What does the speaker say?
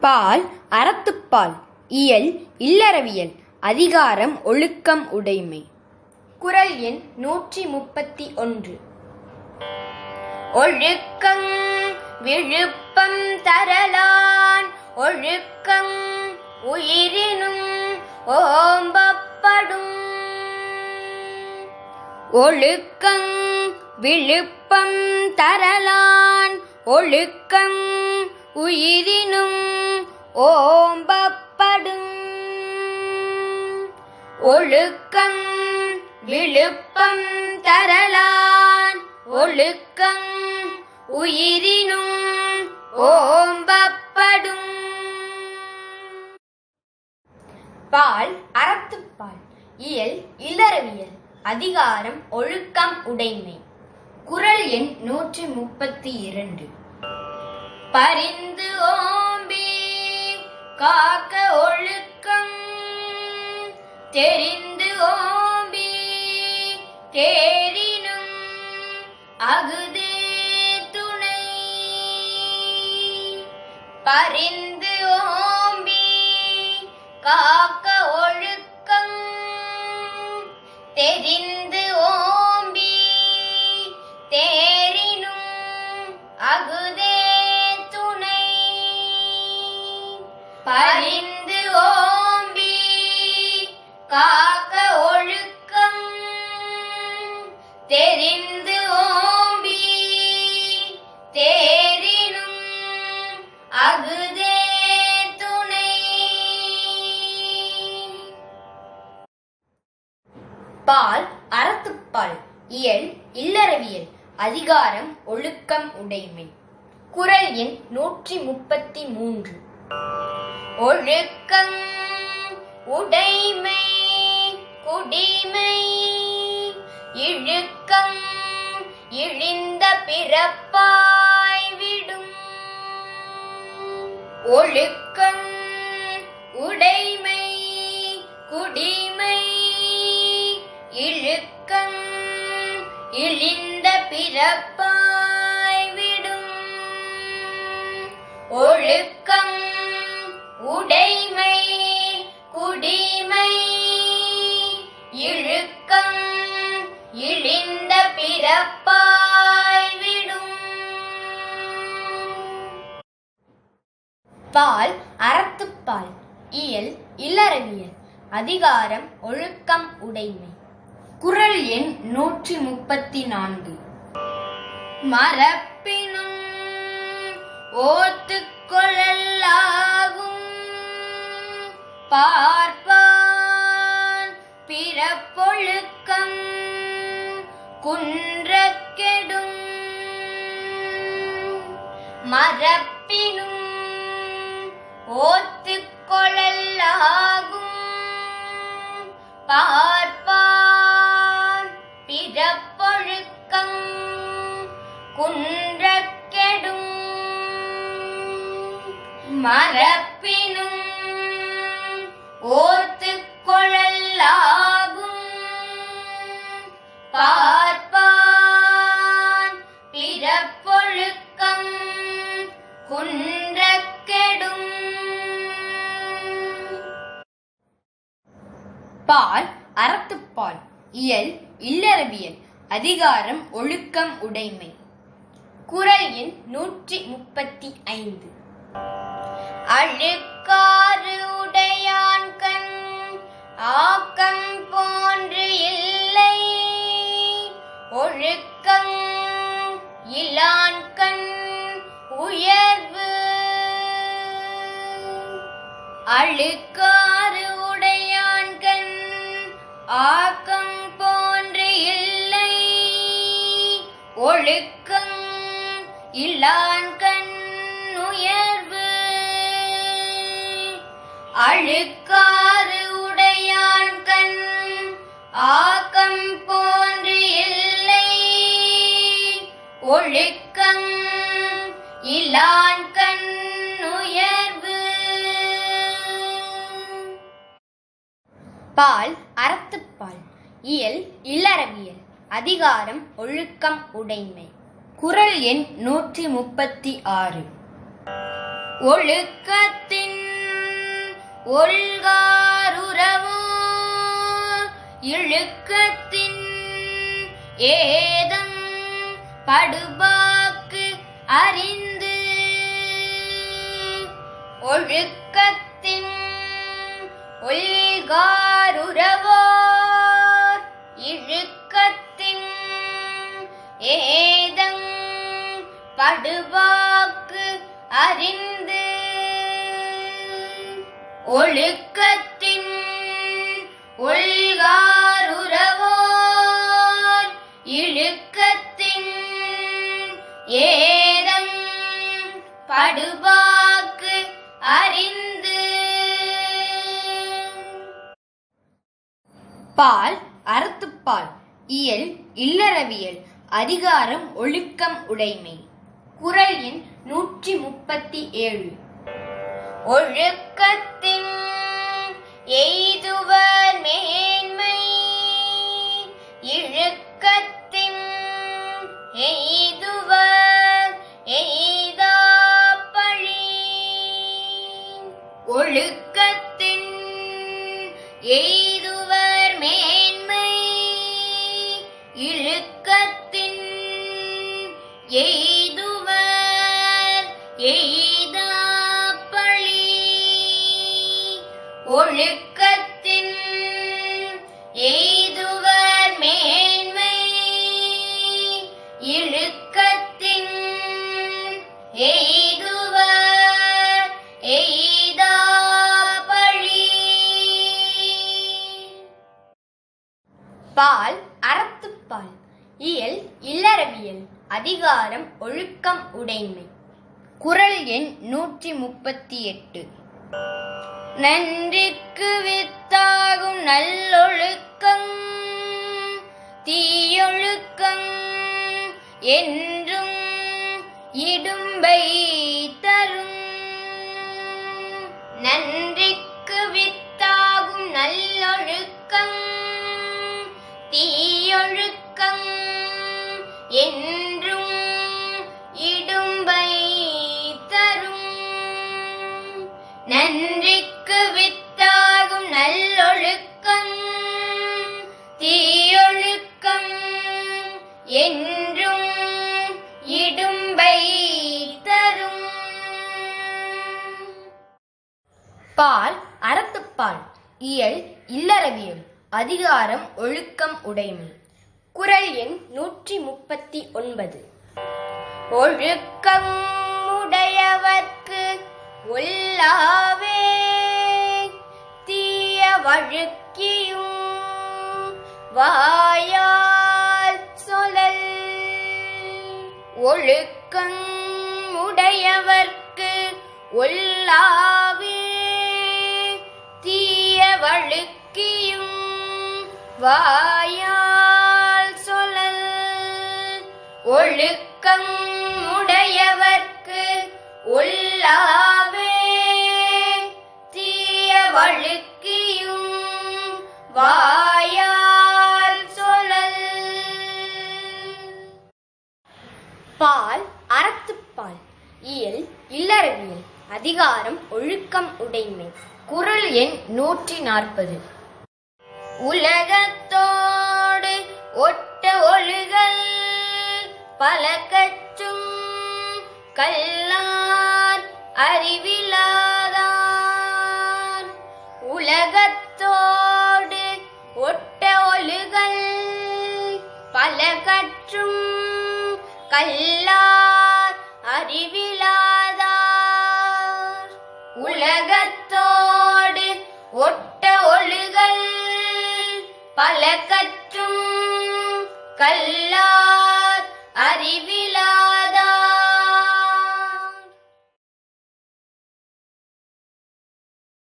பால் அறத்துப்பால் இயல் இல்லறவியல் அதிகாரம் ஒழுக்கம் உடைமை. குறள் எண் 131. ஒழுக்கங் விழுப்பம் தரலான் ஒழுக்கங் உயிரினும் ஓம்பப்படும். ஒழுக்கங் விழுப்பம் தரலான் ஒழுக்கங் உயிரினும் ஓம்பப்படும். ஒழுக்கங் விழுப்பம் தரலான் ஒழுக்கங் உயிரினும் ஓம்பப்படும். பால் அறத்துப்பால் இயல் இல்லறவியல் அதிகாரம் ஒழுக்கம் உடைமை. குறள் எண் 132. பரிந்து ஓம்பி காக்க ஒழுக்கம் தெரிந்து ஓம்பி தேரினும் அகுதே துணை. பரிந்து ஓம்பி காக்க ஒழுக்கம் தெரிந்து ஓம்பி தேரினும் அகுதே துணை. பரிந்து ஓம்பி காக்க ஒழுக்கம் தெரிந்து ஓம்பி தேரினும் அகுதே துணை. பால் அறத்துப்பால் இயல் இல்லறவியல் அதிகாரம் ஒழுக்கம் உடைமை. குறள் எண் 133. ஒழுக்கங் உடைமை குடிமை இழுக்கங் இழிந்த பிறப்பாய் விடும். ஒழுக்கங் உடைமை குடிமை இழுக்கங் இழிந்த பிறப்பாய் விடும். ஒழுக்கம் உடைமை குடிமை இழுக்கம் இழிந்த பிறப்பாய் விடும். பால் அறத்துப்பால் இயல் இல்லறவியல் அதிகாரம் ஒழுக்கம் உடைமை. குறள் எண் 134. மரப்பினும் ஓத்துக்கொள்ளலாகும் பார்ப்பான் பிறப்பொழுக்கம் குன்றக்கெடும். மரப்பினும் ஓத்துக்கொள்ளலாகும் பார்ப்பான் பிறப்பொழுக்கம் குன்றக்கெடும். மரப்பினும் ஓத்துக்கொள்ளலாகும் பார்ப்பான் பிறப்பொழுக்கம் குன்றக்கெடும். பால் அறத்துப்பால் இயல் இல்லறவியல் அதிகாரம் ஒழுக்கம் உடைமை. குறள் எண் 135. அழுக்காறு உடையான்கண் ஆக்கம் போன்று இல்லை ஒழுக்கம் இலான்கண் உயர்வு. அழுக்காறு உடையான்கண் ஆக்கம் போன்று இல்லை ஒழுக்கம் இலான்கண் உயர்வு. அழுக்காறு உடையான்கண் ஆக்கம் போன்று இல்லை ஒழுக்கம் இலான்கண் உயர்வு. பால் அறத்துப்பால் இயல் இல்லறவியல் அதிகாரம் ஒழுக்கம் உடைமை. குறள் எண் 136. ஒழுக்கத்தின் ஒல்காருறவோ இழுக்கத்தின் ஏதம் படுபாக்கு அறிந்து ஒழுக்கத்தின் ஒல்காருறவோர் இழுக்கத்தின் ஏதம் படுபாக்கு அறிந்து ஒழுக்கத்தின் ஒல்காருறவோர் இழுக்கத்தின் ஏதம் படுபாக்கு அறிந்து. பால் அறத்துப்பால் இயல் இல்லறவியல் அதிகாரம் ஒழுக்கம் உடைமை. குறள் எண் 137. ஒழுக்கத்தின் எய்துவர் மேன்மை இழுக்கத்தின் எய்துவர் எய்தாப்பழி. ஒழுக்கத்தின் எய்துவர் மேன்மை இழுக்கத்தின் எய்துவர் எய்தாப்பழி. ஒழுக்கத்தின் எய்துவர் மேன்மை இழுக்கத்தின் எய்துவர் எய்தாப்பழி. பால் அறத்துப்பால் இயல் இல்லறவியல் அதிகாரம் ஒழுக்கம் உடைமை. குறள் எண் 138. நன்றிக்கு வித்தாகும் நல்லொழுக்கம் தீயொழுக்கம் என்றும் இடும்பை தரும். நன்றிக்கு வித்தாகும் நல்லொழுக்கம் தீயொழுக்கம் என்றும் இடும்பை தரும். நன்றிக்கு வித்தாகும் நல்லொழுக்கம் தீயொழுக்கம் என்றும் இடும்பை தரும். பால் அறத்துப்பால் இயல் இல்லறவியல் அதிகாரம் ஒழுக்கம் உடைமை. குறள் எண் 139. ஒழுக்கம் உடையவர்க்கு ஒல்லாவே தீய வழுக்கியும் வாயால் சொலல். ஒழுக்கம் உடையவர்க்கு ஒல்லாவே தீய வழுக்கியும் வாயால் சொலல். ஒழுக்கம் உடையவர்க்கு ஒல்லாவே தீய வழுக்கியும் வாயால் சொலல். பால் அறத்துப்பால் இயல் இல்லறவியல் அதிகாரம் ஒழுக்கம் உடைமை. குறள் எண் 140. உலகத்தோடு ஒட்ட ஒழுகல் பல கற்றும் கல்லார் அறிவிலாதார். உலகத்தோடு ஒட்ட ஒழுகல் பல கற்றும் கல்லார் அறிவிலாதார். உலகத்தோடு ஒட்ட ஒழுகல் பல கற்றும் கல்லார் அறிவி